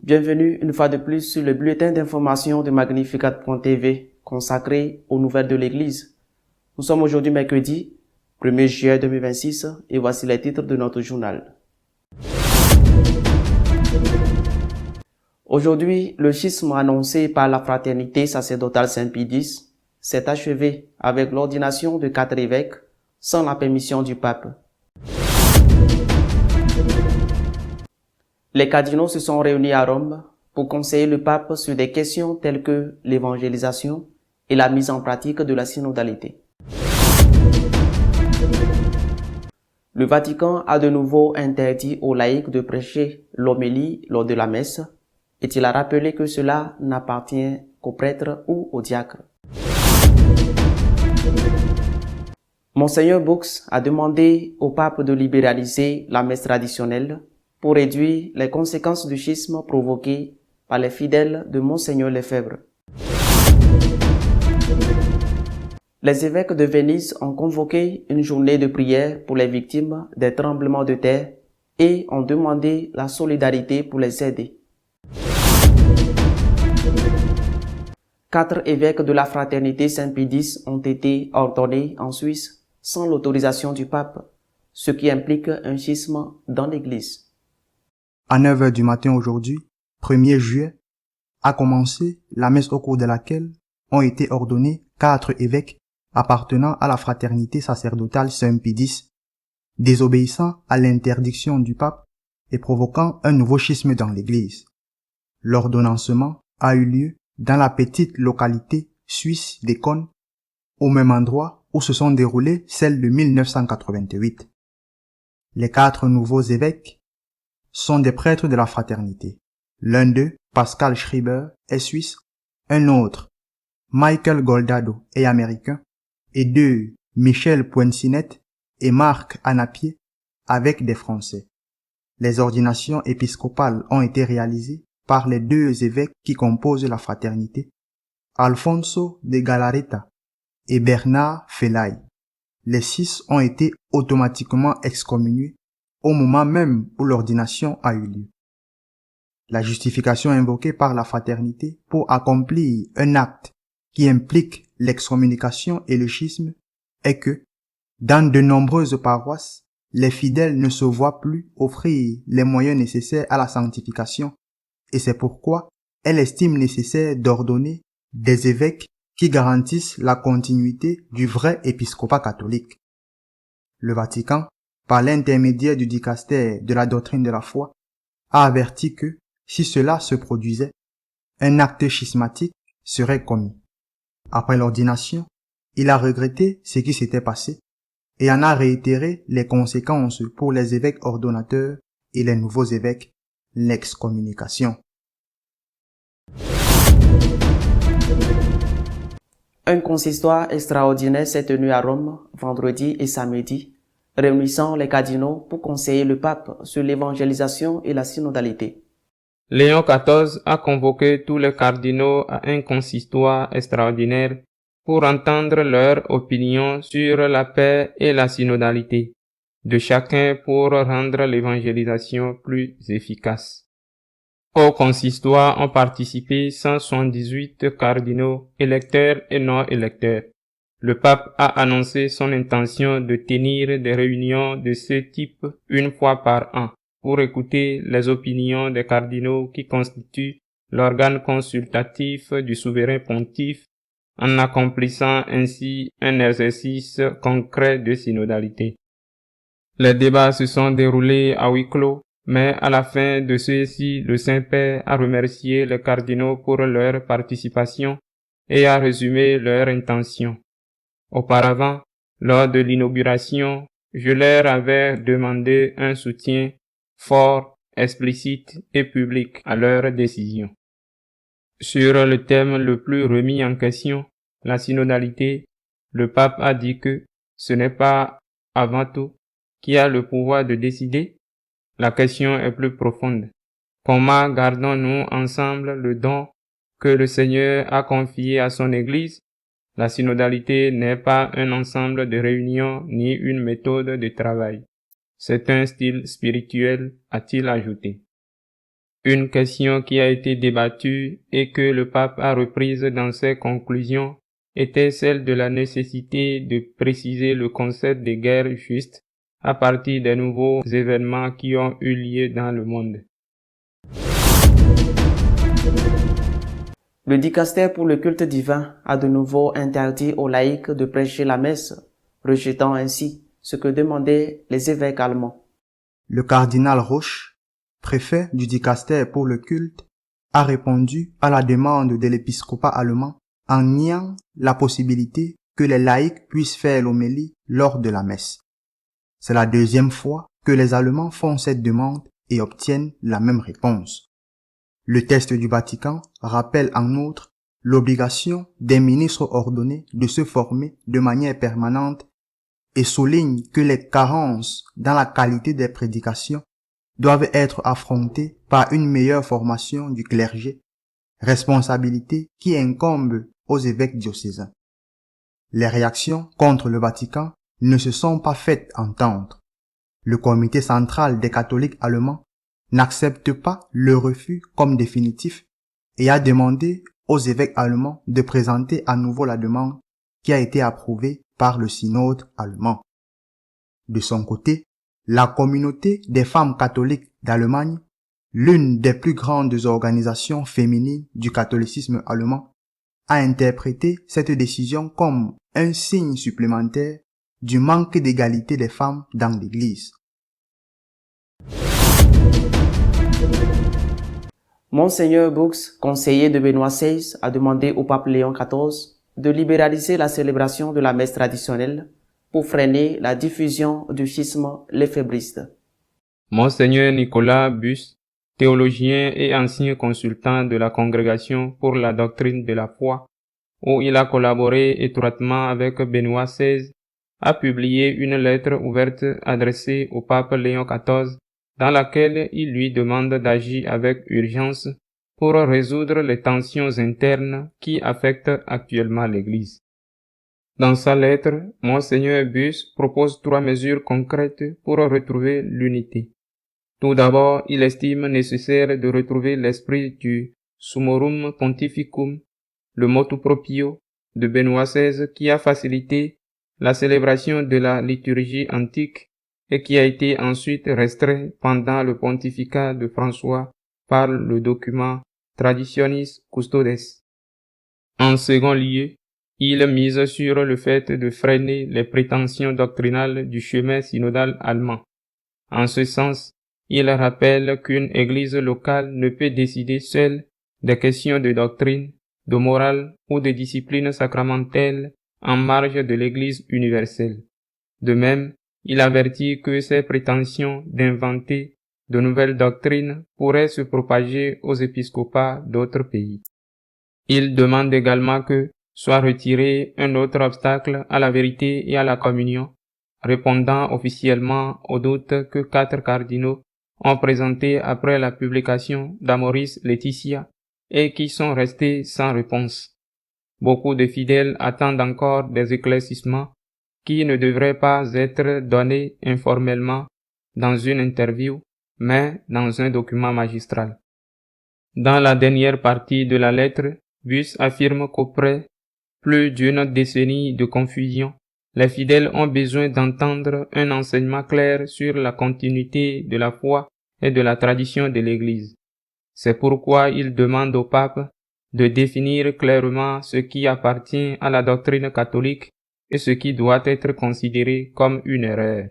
Bienvenue une fois de plus sur le bulletin d'information de Magnificat.tv consacré aux nouvelles de l'Église. Nous sommes aujourd'hui mercredi 1er juillet 2026 et voici les titres de notre journal. Aujourd'hui, le schisme annoncé par la fraternité sacerdotale Saint-Pie X s'est achevé avec l'ordination de 4 évêques sans la permission du pape. Les cardinaux se sont réunis à Rome pour conseiller le pape sur des questions telles que l'évangélisation et la mise en pratique de la synodalité. Le Vatican a de nouveau interdit aux laïcs de prêcher l'homélie lors de la messe et il a rappelé que cela n'appartient qu'aux prêtres ou aux diacres. Monseigneur Boux a demandé au pape de libéraliser la messe traditionnelle pour réduire les conséquences du schisme provoqué par les fidèles de Monseigneur Lefebvre. Les évêques de Venise ont convoqué une journée de prière pour les victimes des tremblements de terre et ont demandé la solidarité pour les aider. 4 évêques de la fraternité Saint-Pie X ont été ordonnés en Suisse sans l'autorisation du pape, ce qui implique un schisme dans l'Église. À 9h du matin aujourd'hui, 1er juillet, a commencé la messe au cours de laquelle ont été ordonnés 4 évêques appartenant à la fraternité sacerdotale Saint-Pie X, désobéissant à l'interdiction du pape et provoquant un nouveau schisme dans l'Église. L'ordonnancement a eu lieu dans la petite localité suisse d'Econ, au même endroit où se sont déroulées celles de 1988. Les 4 nouveaux évêques sont des prêtres de la fraternité. L'un d'eux, Pascal Schreiber, est suisse, un autre, Michael Goldado, est américain, et 2, Michel Poincinette et Marc Anapier, avec des Français. Les ordinations épiscopales ont été réalisées par les 2 évêques qui composent la fraternité, Alfonso de Galareta et Bernard Felay. Les 6 ont été automatiquement excommuniés au moment même où l'ordination a eu lieu. La justification invoquée par la fraternité pour accomplir un acte qui implique l'excommunication et le schisme est que, dans de nombreuses paroisses, les fidèles ne se voient plus offrir les moyens nécessaires à la sanctification, et c'est pourquoi elle estime nécessaire d'ordonner des évêques qui garantissent la continuité du vrai épiscopat catholique. Le Vatican, par l'intermédiaire du dicaster de la doctrine de la foi, a averti que, si cela se produisait, un acte schismatique serait commis. Après l'ordination, il a regretté ce qui s'était passé et en a réitéré les conséquences pour les évêques ordonnateurs et les nouveaux évêques, l'excommunication. Un consistoire extraordinaire s'est tenu à Rome vendredi et samedi, réunissant les cardinaux pour conseiller le pape sur l'évangélisation et la synodalité. Léon XIV a convoqué tous les cardinaux à un consistoire extraordinaire pour entendre leur opinion sur la paix et la synodalité de chacun pour rendre l'évangélisation plus efficace. Au consistoire ont participé 178 cardinaux électeurs et non électeurs. Le pape a annoncé son intention de tenir des réunions de ce type une fois par an pour écouter les opinions des cardinaux qui constituent l'organe consultatif du souverain pontife en accomplissant ainsi un exercice concret de synodalité. Les débats se sont déroulés à huis clos, mais à la fin de ceux-ci, le Saint-Père a remercié les cardinaux pour leur participation et a résumé leur intention. Auparavant, lors de l'inauguration, je leur avais demandé un soutien fort, explicite et public à leur décision. Sur le thème le plus remis en question, la synodalité, le pape a dit que ce n'est pas, avant tout, qui a le pouvoir de décider. La question est plus profonde. Comment gardons-nous ensemble le don que le Seigneur a confié à son Église La synodalité n'est pas un ensemble de réunions ni une méthode de travail. C'est un style spirituel, a-t-il ajouté. Une question qui a été débattue et que le pape a reprise dans ses conclusions était celle de la nécessité de préciser le concept de guerre juste à partir des nouveaux événements qui ont eu lieu dans le monde. Le dicastère pour le culte divin a de nouveau interdit aux laïcs de prêcher la messe, rejetant ainsi ce que demandaient les évêques allemands. Le cardinal Roche, préfet du dicastère pour le culte, a répondu à la demande de l'épiscopat allemand en niant la possibilité que les laïcs puissent faire l'homélie lors de la messe. C'est la deuxième fois que les Allemands font cette demande et obtiennent la même réponse. Le texte du Vatican rappelle en outre l'obligation des ministres ordonnés de se former de manière permanente et souligne que les carences dans la qualité des prédications doivent être affrontées par une meilleure formation du clergé, responsabilité qui incombe aux évêques diocésains. Les réactions contre le Vatican ne se sont pas faites entendre. Le comité central des catholiques allemands n'accepte pas le refus comme définitif et a demandé aux évêques allemands de présenter à nouveau la demande qui a été approuvée par le synode allemand. De son côté, la communauté des femmes catholiques d'Allemagne, l'une des plus grandes organisations féminines du catholicisme allemand, a interprété cette décision comme un signe supplémentaire du manque d'égalité des femmes dans l'Église. Monseigneur Bux, conseiller de Benoît XVI, a demandé au pape Léon XIV de libéraliser la célébration de la messe traditionnelle pour freiner la diffusion du schisme léphébriste. Monseigneur Nicolas Bus, théologien et ancien consultant de la Congrégation pour la doctrine de la foi, où il a collaboré étroitement avec Benoît XVI, a publié une lettre ouverte adressée au pape Léon XIV dans laquelle il lui demande d'agir avec urgence pour résoudre les tensions internes qui affectent actuellement l'Église. Dans sa lettre, Monseigneur Bus propose 3 mesures concrètes pour retrouver l'unité. Tout d'abord, il estime nécessaire de retrouver l'esprit du Summorum Pontificum, le motu proprio de Benoît XVI qui a facilité la célébration de la liturgie antique et qui a été ensuite restreint pendant le pontificat de François par le document Traditionis Custodes. En second lieu, il mise sur le fait de freiner les prétentions doctrinales du chemin synodal allemand. En ce sens, il rappelle qu'une église locale ne peut décider seule des questions de doctrine, de morale ou de discipline sacramentelle en marge de l'église universelle. De même, il avertit que ces prétentions d'inventer de nouvelles doctrines pourraient se propager aux épiscopats d'autres pays. Il demande également que soit retiré un autre obstacle à la vérité et à la communion, répondant officiellement aux doutes que 4 cardinaux ont présentés après la publication d'Amoris Laetitia et qui sont restés sans réponse. Beaucoup de fidèles attendent encore des éclaircissements qui ne devraient pas être donnés informellement dans une interview, mais dans un document magistral. Dans la dernière partie de la lettre, Bus affirme qu'après plus d'une décennie de confusion, les fidèles ont besoin d'entendre un enseignement clair sur la continuité de la foi et de la tradition de l'Église. C'est pourquoi il demande au pape de définir clairement ce qui appartient à la doctrine catholique et ce qui doit être considéré comme une erreur.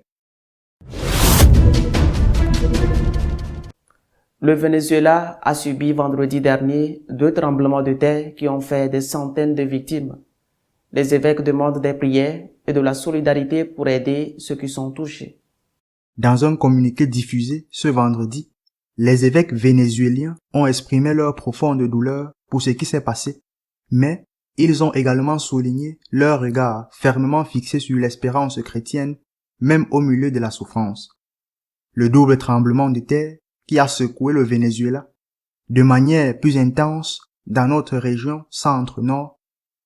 Le Venezuela a subi vendredi dernier 2 tremblements de terre qui ont fait des centaines de victimes. Les évêques demandent des prières et de la solidarité pour aider ceux qui sont touchés. Dans un communiqué diffusé ce vendredi, les évêques vénézuéliens ont exprimé leur profonde douleur pour ce qui s'est passé, mais ils ont également souligné leur regard fermement fixé sur l'espérance chrétienne, même au milieu de la souffrance. Le double tremblement de terre qui a secoué le Venezuela, de manière plus intense dans notre région centre-nord,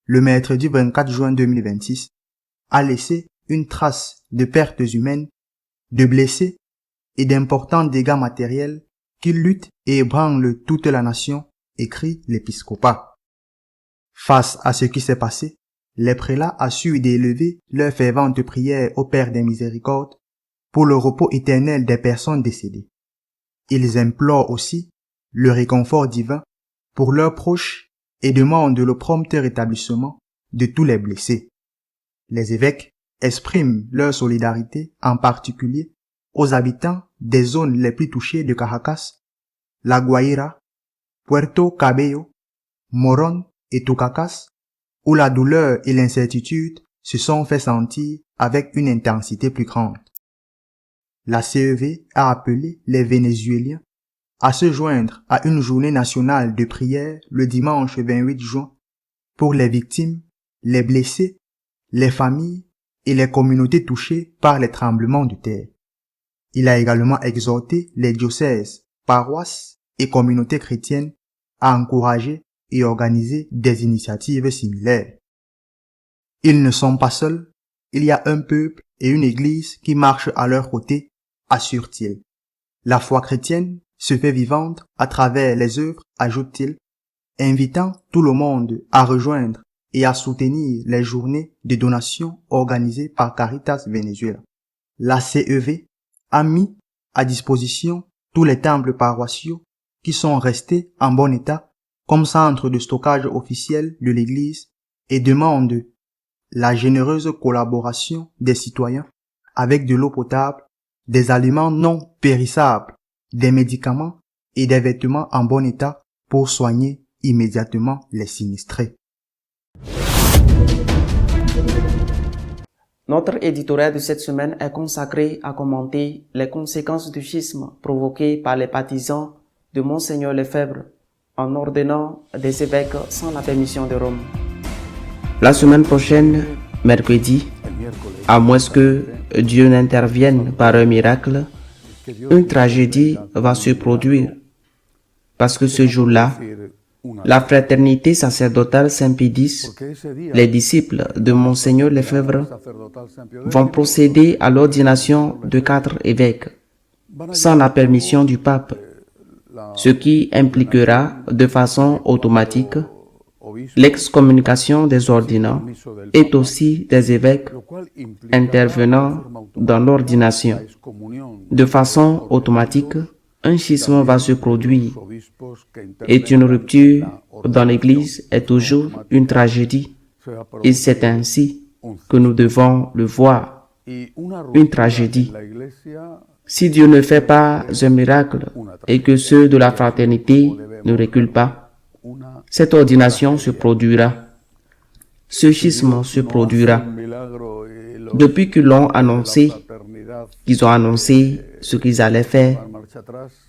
le mercredi 24 juin 2026, a laissé une trace de pertes humaines, de blessés et d'importants dégâts matériels qui luttent et ébranlent toute la nation, écrit l'épiscopat. Face à ce qui s'est passé, les prélats assurent d'élever leurs ferventes prières au Père des Miséricordes pour le repos éternel des personnes décédées. Ils implorent aussi le réconfort divin pour leurs proches et demandent le prompt rétablissement de tous les blessés. Les évêques expriment leur solidarité en particulier aux habitants des zones les plus touchées de Caracas, La Guaira, Puerto Cabello, Morón et Tucacas, où la douleur et l'incertitude se sont fait sentir avec une intensité plus grande. La CEV a appelé les Vénézuéliens à se joindre à une journée nationale de prière le dimanche 28 juin pour les victimes, les blessés, les familles et les communautés touchées par les tremblements de terre. Il a également exhorté les diocèses, paroisses et communautés chrétiennes à encourager et organiser des initiatives similaires. Ils ne sont pas seuls, il y a un peuple et une église qui marchent à leur côté, assure-t-il. La foi chrétienne se fait vivante à travers les œuvres, ajoute-t-il, invitant tout le monde à rejoindre et à soutenir les journées de donation organisées par Caritas Venezuela. La CEV a mis à disposition tous les temples paroissiaux qui sont restés en bon état comme centre de stockage officiel de l'Église et demande la généreuse collaboration des citoyens avec de l'eau potable, des aliments non périssables, des médicaments et des vêtements en bon état pour soigner immédiatement les sinistrés. Notre éditorial de cette semaine est consacré à commenter les conséquences du schisme provoqué par les partisans de Monseigneur Lefebvre en ordonnant des évêques sans la permission de Rome. La semaine prochaine, mercredi, à moins que Dieu n'intervienne par un miracle, une tragédie va se produire. Parce que ce jour-là, la fraternité sacerdotale Saint-Pédis, les disciples de Monseigneur Lefebvre, vont procéder à l'ordination de 4 évêques, sans la permission du pape, ce qui impliquera de façon automatique l'excommunication des ordinants et aussi des évêques intervenant dans l'ordination. De façon automatique, un schisme va se produire et une rupture dans l'Église est toujours une tragédie. Et c'est ainsi que nous devons le voir, une tragédie. Si Dieu ne fait pas un miracle et que ceux de la fraternité ne reculent pas, cette ordination se produira. Ce schisme se produira. Depuis qu'ils l'ont annoncé, qu'ils ont annoncé ce qu'ils allaient faire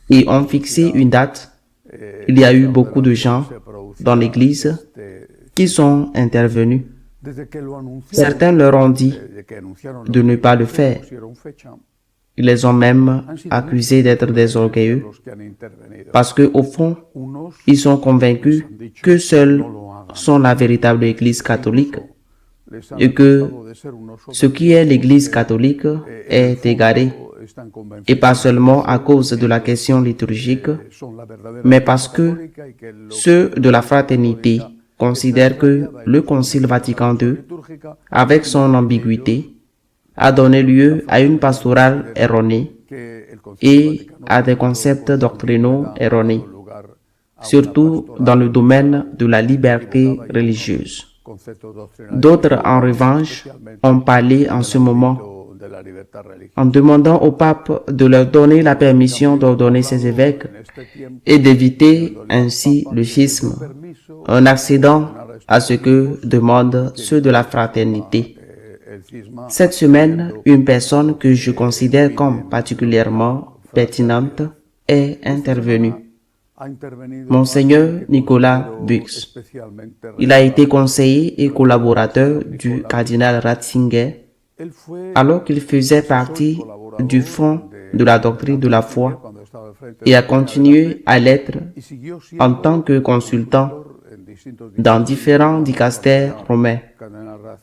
et ont fixé une date, il y a eu beaucoup de gens dans l'Église qui sont intervenus. Certains leur ont dit de ne pas le faire. Ils les ont même accusés d'être des orgueilleux parce que, au fond, ils sont convaincus que seuls sont la véritable Église catholique et que ce qui est l'Église catholique est égaré, et pas seulement à cause de la question liturgique, mais parce que ceux de la fraternité considèrent que le Concile Vatican II, avec son ambiguïté, a donné lieu à une pastorale erronée et à des concepts doctrinaux erronés, surtout dans le domaine de la liberté religieuse. D'autres, en revanche, ont parlé en ce moment en demandant au pape de leur donner la permission d'ordonner ses évêques et d'éviter ainsi le schisme, un accident à ce que demandent ceux de la fraternité. Cette semaine, une personne que je considère comme particulièrement pertinente est intervenue. Monseigneur Nicolas Bux. Il a été conseiller et collaborateur du cardinal Ratzinger alors qu'il faisait partie du Front de la doctrine de la foi et a continué à l'être en tant que consultant dans différents dicastères romains,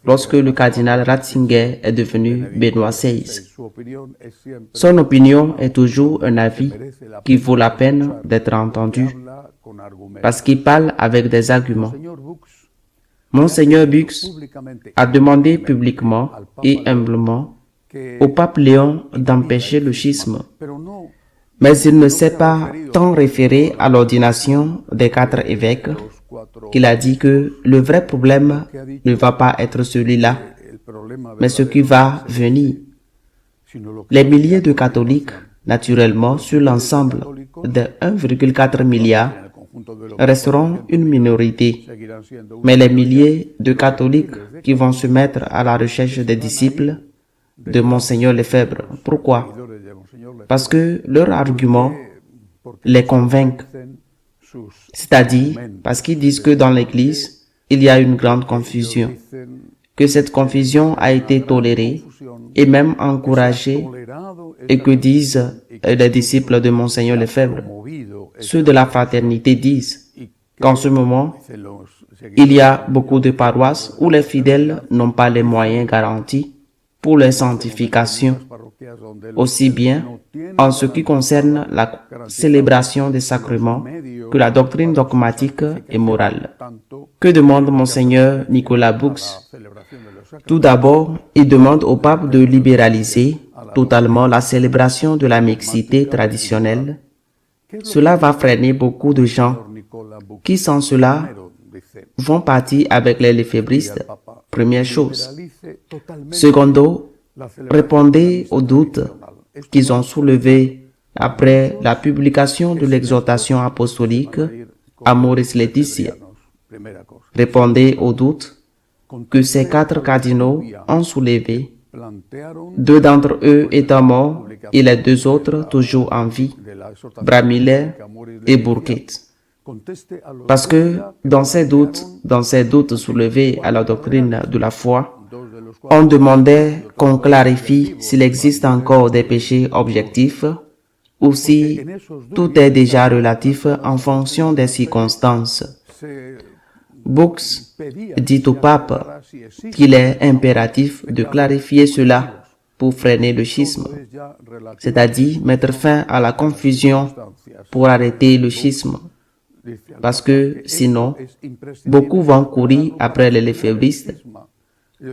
lorsque le cardinal Ratzinger est devenu Benoît XVI. Son opinion est toujours un avis qui vaut la peine d'être entendu, parce qu'il parle avec des arguments. Monseigneur Bux a demandé publiquement et humblement au pape Léon d'empêcher le schisme, mais il ne s'est pas tant référé à l'ordination des 4 évêques qu'il a dit que le vrai problème ne va pas être celui-là, mais ce qui va venir. Les milliers de catholiques, naturellement, sur l'ensemble de 1,4 milliard, resteront une minorité, mais les milliers de catholiques qui vont se mettre à la recherche des disciples de Monseigneur Lefebvre. Pourquoi? Parce que leurs arguments les convainquent, c'est-à-dire parce qu'ils disent que dans l'Église, il y a une grande confusion, que cette confusion a été tolérée et même encouragée, et que disent les disciples de Monseigneur Lefebvre. Ceux de la fraternité disent qu'en ce moment, il y a beaucoup de paroisses où les fidèles n'ont pas les moyens garantis pour leur sanctification, aussi bien en ce qui concerne la célébration des sacrements que la doctrine dogmatique et morale. Que demande Monseigneur Nicolas Bux? Tout d'abord, il demande au pape de libéraliser totalement la célébration de la mixité traditionnelle. Cela va freiner beaucoup de gens qui, sans cela, vont partir avec les lefébristes. Première chose. Secondo, répondez aux doutes qu'ils ont soulevés après la publication de l'exhortation apostolique Amoris Laetitia. Répondez aux doutes que ces 4 cardinaux ont soulevés, 2 d'entre eux étant morts et les 2 autres toujours en vie, Bramiller et Bourquet. Parce que dans ces doutes soulevés à la doctrine de la foi, on demandait qu'on clarifie s'il existe encore des péchés objectifs ou si tout est déjà relatif en fonction des circonstances. Bux dit au pape qu'il est impératif de clarifier cela pour freiner le schisme, c'est-à-dire mettre fin à la confusion pour arrêter le schisme, parce que sinon, beaucoup vont courir après les lefébristes,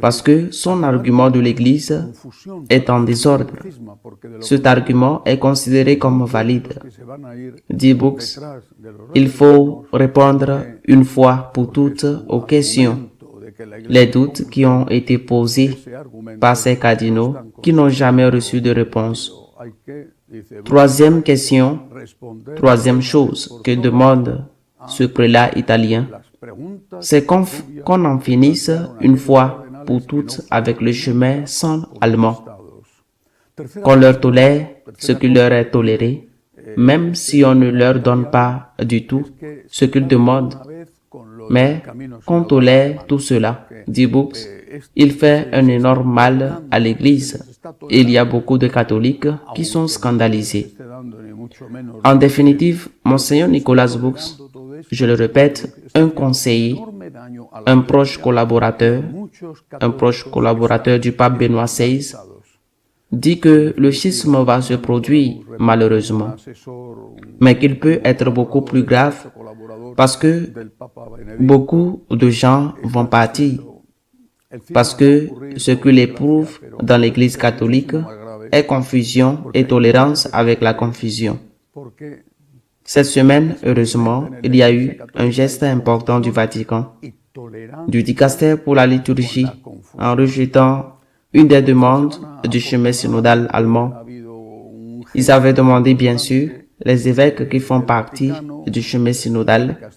parce que son argument de l'Église est en désordre. Cet argument est considéré comme valide. Dit Bux, il faut répondre une fois pour toutes aux questions, les doutes qui ont été posés par ces cardinaux qui n'ont jamais reçu de réponse. Troisième question, troisième chose que demande ce prélat italien, c'est qu'on en finisse une fois pour toutes avec le chemin sans allemand, qu'on leur tolère ce qui leur est toléré, même si on ne leur donne pas du tout ce qu'ils demandent, mais qu'on tolère tout cela. Dit Bux, il fait un énorme mal à l'Église. Il y a beaucoup de catholiques qui sont scandalisés. En définitive, Monseigneur Nicolas Bux, je le répète, un conseiller, un proche collaborateur du pape Benoît XVI, dit que le schisme va se produire malheureusement, mais qu'il peut être beaucoup plus grave parce que beaucoup de gens vont partir, parce que ce qu'il éprouve dans l'Église catholique est confusion et tolérance avec la confusion. Cette semaine, heureusement, il y a eu un geste important du Vatican, du dicastère pour la liturgie, en rejetant une des demandes du chemin synodal allemand. Ils avaient demandé, bien sûr, les évêques qui font partie du chemin synodal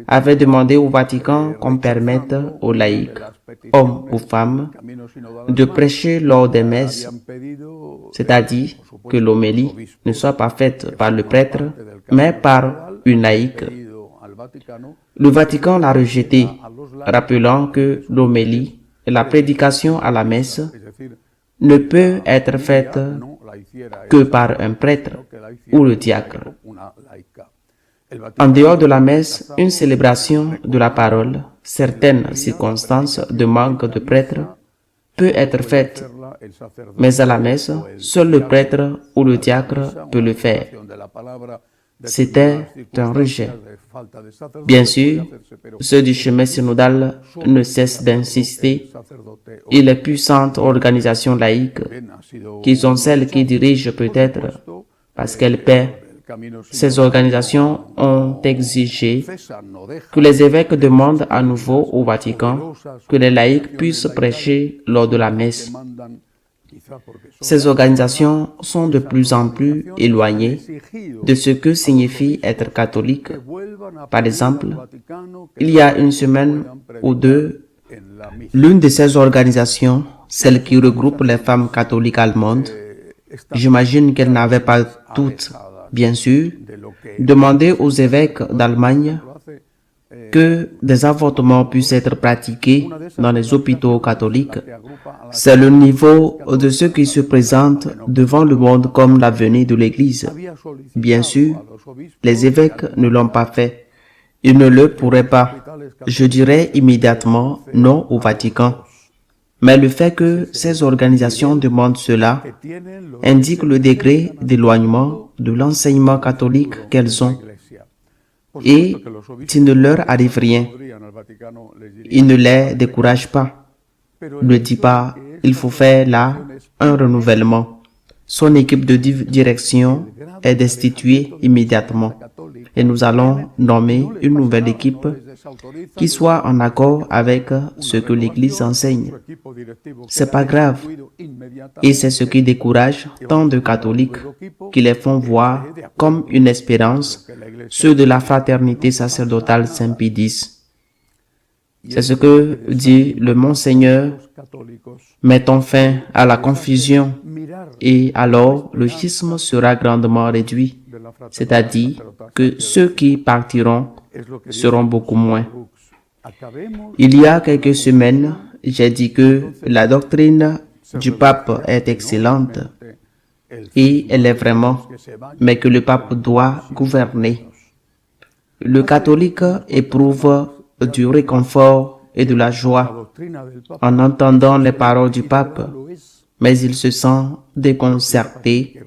avaient demandé au Vatican qu'on permette aux laïcs, hommes ou femmes, de prêcher lors des messes, c'est-à-dire que l'homélie ne soit pas faite par le prêtre, mais par une laïque. Le Vatican l'a rejeté, rappelant que l'homélie et la prédication à la messe ne peut être faite que par un prêtre ou le diacre. En dehors de la messe, une célébration de la parole, certaines circonstances de manque de prêtre peut être faite, mais à la messe, seul le prêtre ou le diacre peut le faire. C'était un rejet. Bien sûr, ceux du chemin synodal ne cessent d'insister et les puissantes organisations laïques, qui sont celles qui dirigent peut-être parce qu'elles paient, ces organisations ont exigé que les évêques demandent à nouveau au Vatican que les laïcs puissent prêcher lors de la messe. Ces organisations sont de plus en plus éloignées de ce que signifie être catholique. Par exemple, il y a une semaine ou deux, l'une de ces organisations, celle qui regroupe les femmes catholiques allemandes, j'imagine qu'elles n'avaient pas toutes, bien sûr, demandé aux évêques d'Allemagne que des avortements puissent être pratiqués dans les hôpitaux catholiques. C'est le niveau de ce qui se présente devant le monde comme l'avenir de l'Église. Bien sûr, les évêques ne l'ont pas fait. Ils ne le pourraient pas. Je dirais immédiatement non au Vatican. Mais le fait que ces organisations demandent cela indique le degré d'éloignement de l'enseignement catholique qu'elles ont. Et s'il ne leur arrive rien, il ne les décourage pas. Ne dit pas, il faut faire là un renouvellement. Son équipe de direction est destituée immédiatement et nous allons nommer une nouvelle équipe qui soit en accord avec ce que l'Église enseigne. C'est pas grave. Et c'est ce qui décourage tant de catholiques qui les font voir comme une espérance ceux de la fraternité sacerdotale Saint-Pie X. C'est ce que dit le Monseigneur. Mettons fin à la confusion et alors le schisme sera grandement réduit, c'est-à-dire que ceux qui partiront seront beaucoup moins. Il y a quelques semaines, j'ai dit que la doctrine du pape est excellente et elle est vraiment, mais que le pape doit gouverner. Le catholique éprouve du réconfort et de la joie en entendant les paroles du pape, mais il se sent déconcerté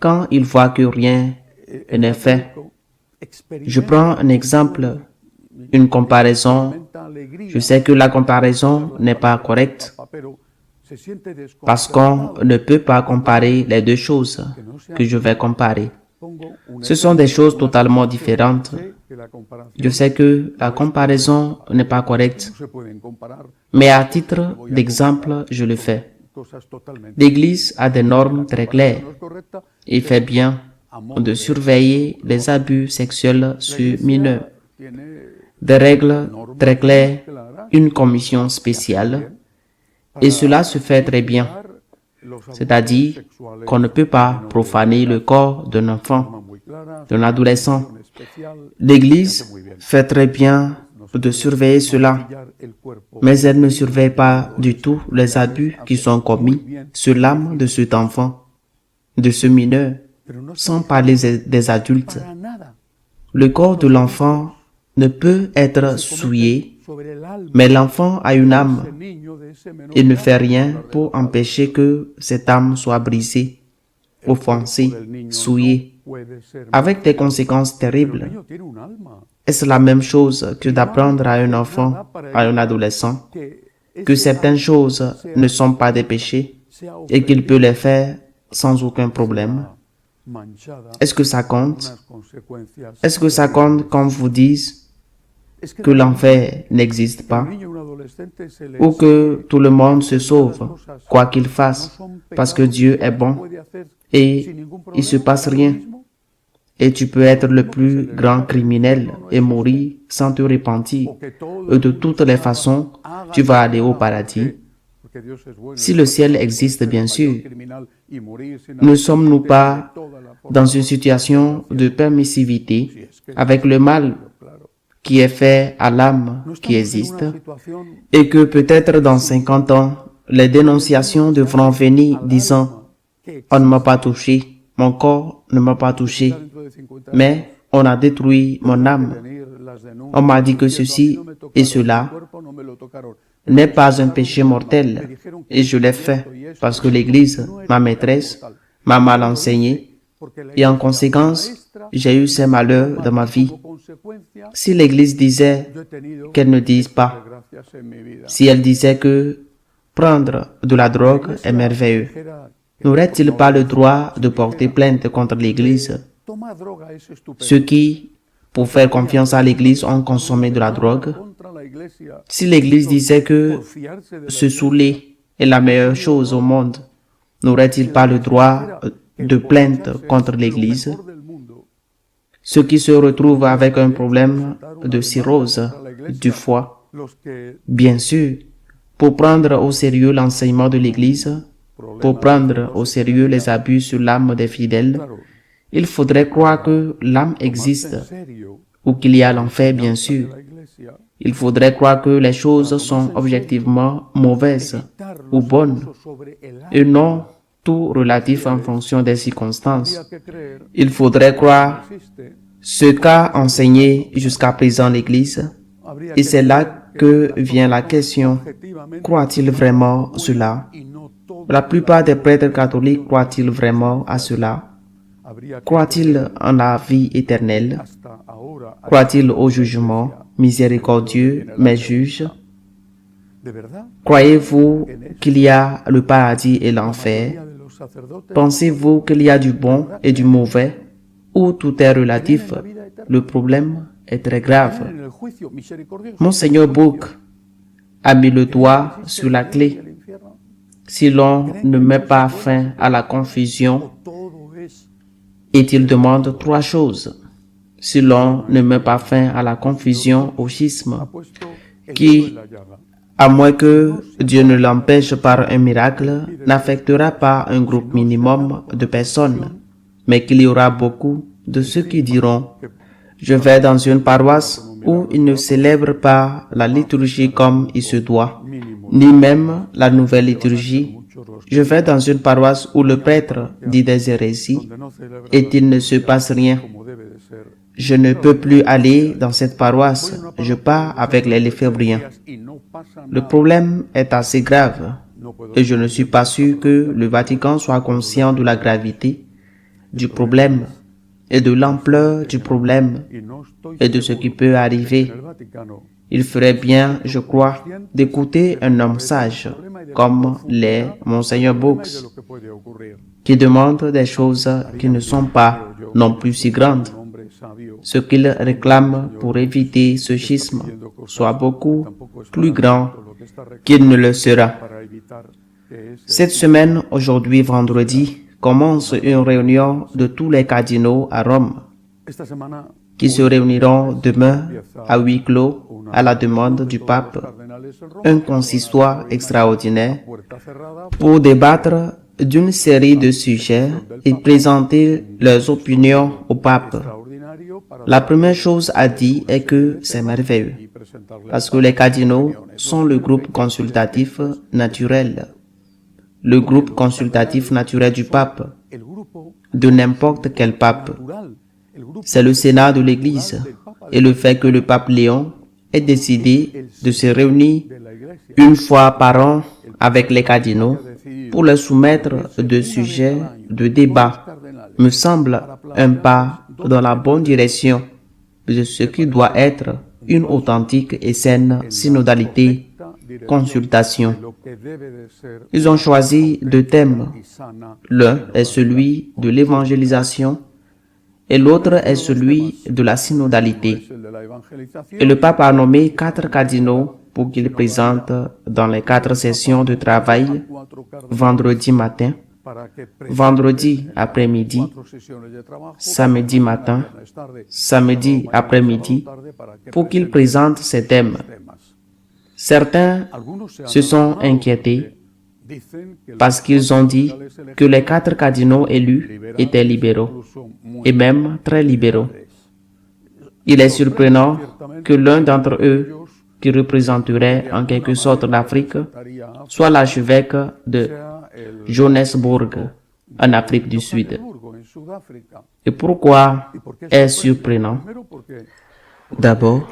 quand il voit que rien n'est fait. Je prends un exemple, une comparaison. Je sais que la comparaison n'est pas correcte parce qu'on ne peut pas comparer les deux choses que je vais comparer. Ce sont des choses totalement différentes. Je sais que la comparaison n'est pas correcte, mais à titre d'exemple, je le fais. L'Église a des normes très claires et fait bien de surveiller les abus sexuels sur mineurs. Des règles très claires, une commission spéciale, et cela se fait très bien. C'est-à-dire qu'on ne peut pas profaner le corps d'un enfant, d'un adolescent. L'Église fait très bien de surveiller cela, mais elle ne surveille pas du tout les abus qui sont commis sur l'âme de cet enfant, de ce mineur, sans parler des adultes. Le corps de l'enfant ne peut être souillé, mais l'enfant a une âme. Il ne fait rien pour empêcher que cette âme soit brisée, offensée, souillée, avec des conséquences terribles. Est-ce la même chose que d'apprendre à un enfant, à un adolescent, que certaines choses ne sont pas des péchés et qu'il peut les faire sans aucun problème? Est-ce que ça compte? Est-ce que ça compte quand vous dites que l'enfer n'existe pas ou que tout le monde se sauve, quoi qu'il fasse, parce que Dieu est bon et il ne se passe rien et tu peux être le plus grand criminel et mourir sans te repentir et de toutes les façons tu vas aller au paradis? Si le ciel existe, bien sûr, ne sommes-nous pas dans une situation de permissivité avec le mal qui est fait à l'âme qui existe et que peut-être dans 50 ans, les dénonciations devront venir disant « On ne m'a pas touché, mon corps ne m'a pas touché, mais On a détruit mon âme. On m'a dit que ceci et cela n'est pas un péché mortel. Et je l'ai fait parce que l'Église, ma maîtresse, m'a mal enseigné. Et en conséquence, j'ai eu ces malheurs dans ma vie. Si l'Église disait qu'elle ne dise pas, si elle disait que prendre de la drogue est merveilleux, n'aurait-il pas le droit de porter plainte contre l'Église? Ceux qui, pour faire confiance à l'Église, ont consommé de la drogue. Si l'Église disait que se saouler est la meilleure chose au monde, n'aurait-il pas le droit de plainte contre l'Église? Ceux qui se retrouvent avec un problème de cirrhose du foie, bien sûr, pour prendre au sérieux l'enseignement de l'Église, pour prendre au sérieux les abus sur l'âme des fidèles, il faudrait croire que l'âme existe, ou qu'il y a l'enfer, bien sûr. Il faudrait croire que les choses sont objectivement mauvaises ou bonnes, et non tout relatif en fonction des circonstances. Il faudrait croire ce qu'a enseigné jusqu'à présent l'Église, et c'est là que vient la question, croit-il vraiment cela? La plupart des prêtres catholiques croient-ils vraiment à cela? Croient-ils en la vie éternelle? Croient-ils au jugement miséricordieux mais juge? Croyez-vous qu'il y a le paradis et l'enfer? Pensez-vous qu'il y a du bon et du mauvais? Ou tout est relatif? Le problème est très grave. Monseigneur Book a mis le doigt sur la clé. Si l'on ne met pas fin à la confusion, et il demande trois choses. Si l'on ne met pas fin à la confusion au schisme, qui, à moins que Dieu ne l'empêche par un miracle, n'affectera pas un groupe minimum de personnes, mais qu'il y aura beaucoup de ceux qui diront « Je vais dans une paroisse où ils ne célèbrent pas la liturgie comme il se doit, ni même la nouvelle liturgie. Je vais dans une paroisse où le prêtre dit des hérésies et il ne se passe rien. Je ne peux plus aller dans cette paroisse, je pars avec les léphébriens. » Le problème est assez grave et je ne suis pas sûr que le Vatican soit conscient de la gravité du problème et de l'ampleur du problème et de ce qui peut arriver. Il ferait bien, je crois, d'écouter un homme sage comme les Monseigneur Books qui demande des choses qui ne sont pas non plus si grandes. Ce qu'il réclame pour éviter ce schisme soit beaucoup plus grand qu'il ne le sera. Cette semaine, aujourd'hui vendredi, commence une réunion de tous les cardinaux à Rome, qui se réuniront demain à huis clos à la demande du pape, un consistoire extraordinaire pour débattre d'une série de sujets et présenter leurs opinions au pape. La première chose à dire est que c'est merveilleux, parce que les cardinaux sont le groupe consultatif naturel. Le groupe consultatif naturel du pape, de n'importe quel pape. C'est le Sénat de l'Église, et le fait que le pape Léon ait décidé de se réunir une fois par an avec les cardinaux pour leur soumettre de sujets de débat me semble un pas dans la bonne direction de ce qui doit être une authentique et saine synodalité, consultation. Ils ont choisi deux thèmes. L'un est celui de l'évangélisation et l'autre est celui de la synodalité. Et le pape a nommé 4 cardinaux pour qu'ils présentent dans les 4 sessions de travail vendredi matin, vendredi après-midi, samedi matin, samedi après-midi, pour qu'ils présentent ces thèmes. Certains se sont inquiétés parce qu'ils ont dit que les 4 cardinaux élus étaient libéraux, et même très libéraux. Il est surprenant que l'un d'entre eux, qui représenterait en quelque sorte l'Afrique, soit l'archevêque de Johannesburg, en Afrique du Sud. Et pourquoi est-ce surprenant? D'abord,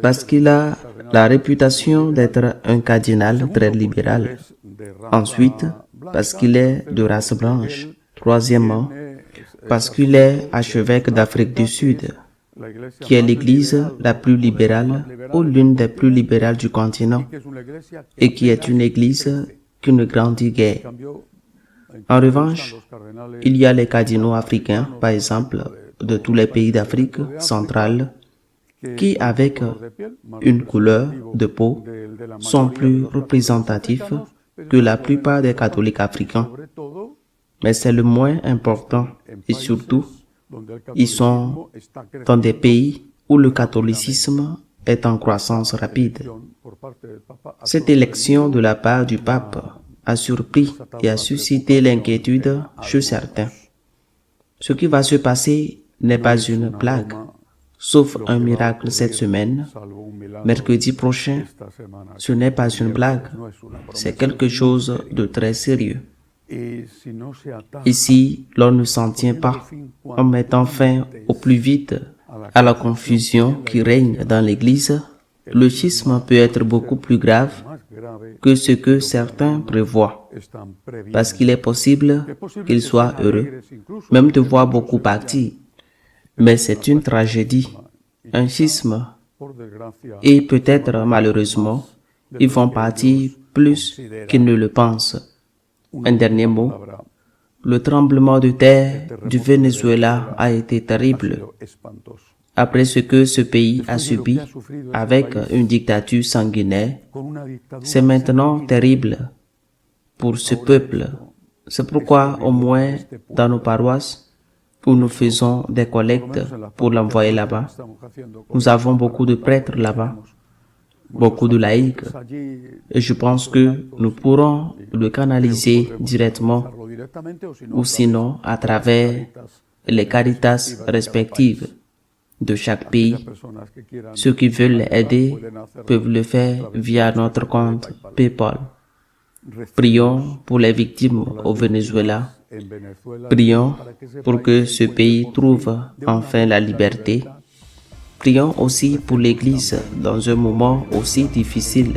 parce qu'il a la réputation d'être un cardinal très libéral. Ensuite, parce qu'il est de race blanche. Troisièmement, parce qu'il est archevêque d'Afrique du Sud, qui est l'église la plus libérale ou l'une des plus libérales du continent, et qui est une église qui ne grandit guère. En revanche, il y a les cardinaux africains, par exemple, de tous les pays d'Afrique centrale, qui, avec une couleur de peau, sont plus représentatifs que la plupart des catholiques africains. Mais c'est le moins important, et surtout, ils sont dans des pays où le catholicisme est en croissance rapide. Cette élection de la part du pape a surpris et a suscité l'inquiétude chez certains. Ce qui va se passer n'est pas une blague, sauf un miracle cette semaine. Mercredi prochain, ce n'est pas une blague, c'est quelque chose de très sérieux. Et si l'on ne s'en tient pas, en mettant fin au plus vite à la confusion qui règne dans l'Église, le schisme peut être beaucoup plus grave que ce que certains prévoient, parce qu'il est possible qu'il soit heureux, même de voir beaucoup partir. Mais c'est une tragédie, un schisme, et peut-être malheureusement, ils vont partir plus qu'ils ne le pensent. Un dernier mot, le tremblement de terre du Venezuela a été terrible. Après ce que ce pays a subi avec une dictature sanguinaire, c'est maintenant terrible pour ce peuple. C'est pourquoi, au moins dans nos paroisses, où nous faisons des collectes pour l'envoyer là-bas, nous avons beaucoup de prêtres là-bas, beaucoup de laïcs, et je pense que nous pourrons le canaliser directement ou sinon à travers les caritas respectives de chaque pays. Ceux qui veulent aider peuvent le faire via notre compte PayPal. Prions pour les victimes au Venezuela. Prions pour que ce pays trouve enfin la liberté. Prions aussi pour l'Église dans un moment aussi difficile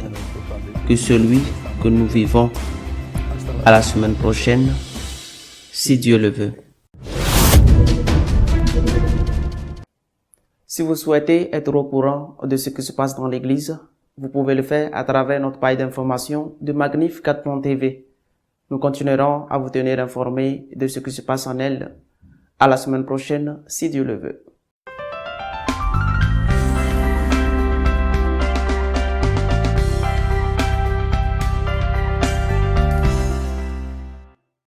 que celui que nous vivons. À la semaine prochaine, si Dieu le veut. Si vous souhaitez être au courant de ce qui se passe dans l'Église, vous pouvez le faire à travers notre page d'information de Magnificat.tv. Nous continuerons à vous tenir informés de ce qui se passe en elle. À la semaine prochaine, si Dieu le veut.